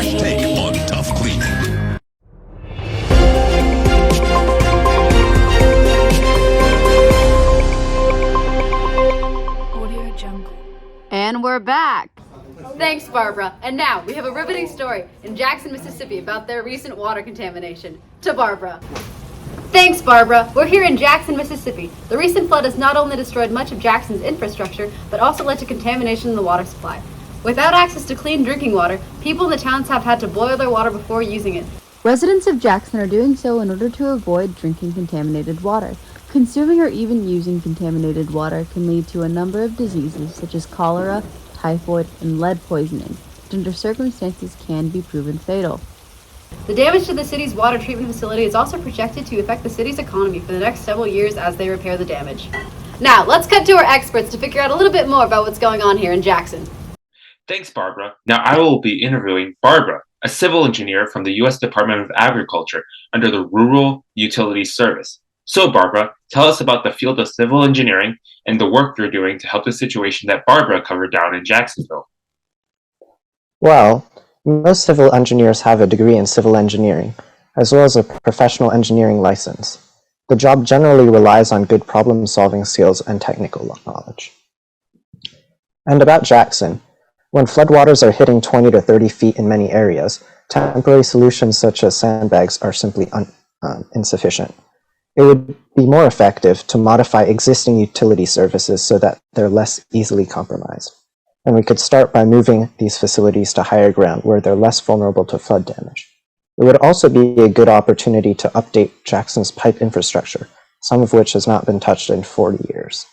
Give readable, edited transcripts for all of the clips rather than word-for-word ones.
fresh take on tough cleaning. Audio Jungle. And we're back. Thanks, Barbara. And now, we have a riveting story in Jackson, Mississippi about their recent water contamination. To Barbara. Thanks, Barbara. We're here in Jackson, Mississippi. The recent flood has not only destroyed much of Jackson's infrastructure, but also led to contamination in the water supply. Without access to clean drinking water, people in the towns have had to boil their water before using it. Residents of Jackson are doing so in order to avoid drinking contaminated water. Consuming or even using contaminated water can lead to a number of diseases such as cholera, typhoid, and lead poisoning, which under circumstances can be proven fatal. The damage to the city's water treatment facility is also projected to affect the city's economy for the next several years as they repair the damage. Now, let's cut to our experts to figure out a little bit more about what's going on here in Jackson. Thanks, Barbara. Now I will be interviewing Barbara, a civil engineer from the U.S. Department of Agriculture under the Rural Utilities Service. So, Barbara, tell us about the field of civil engineering and the work you're doing to help the situation that Barbara covered down in Jacksonville. Well, most civil engineers have a degree in civil engineering, as well as a professional engineering license. The job generally relies on good problem-solving skills and technical knowledge. And about Jackson, when floodwaters are hitting 20 to 30 feet in many areas, temporary solutions such as sandbags are simply insufficient. It would be more effective to modify existing utility services so that they're less easily compromised. And we could start by moving these facilities to higher ground where they're less vulnerable to flood damage. It would also be a good opportunity to update Jackson's pipe infrastructure, some of which has not been touched in 40 years.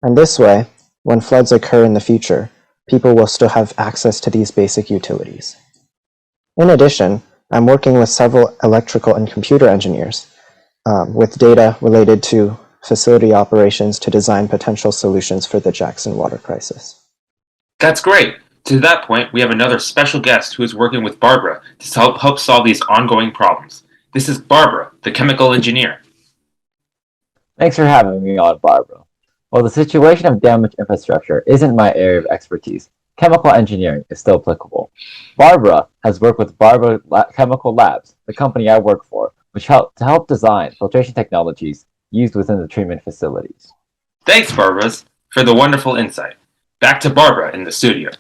And this way, when floods occur in the future, people will still have access to these basic utilities. In addition, I'm working with several electrical and computer engineers with data related to facility operations to design potential solutions for the Jackson water crisis. That's great. To that point, we have another special guest who is working with Barbara to help solve these ongoing problems. This is Barbara, the chemical engineer. Thanks for having me on, Barbara. While the situation of damaged infrastructure isn't my area of expertise, chemical engineering is still applicable. Barbara has worked with Barbara Chemical Labs, the company I work for, which help design filtration technologies used within the treatment facilities. Thanks, Barbara, for the wonderful insight. Back to Barbara in the studio.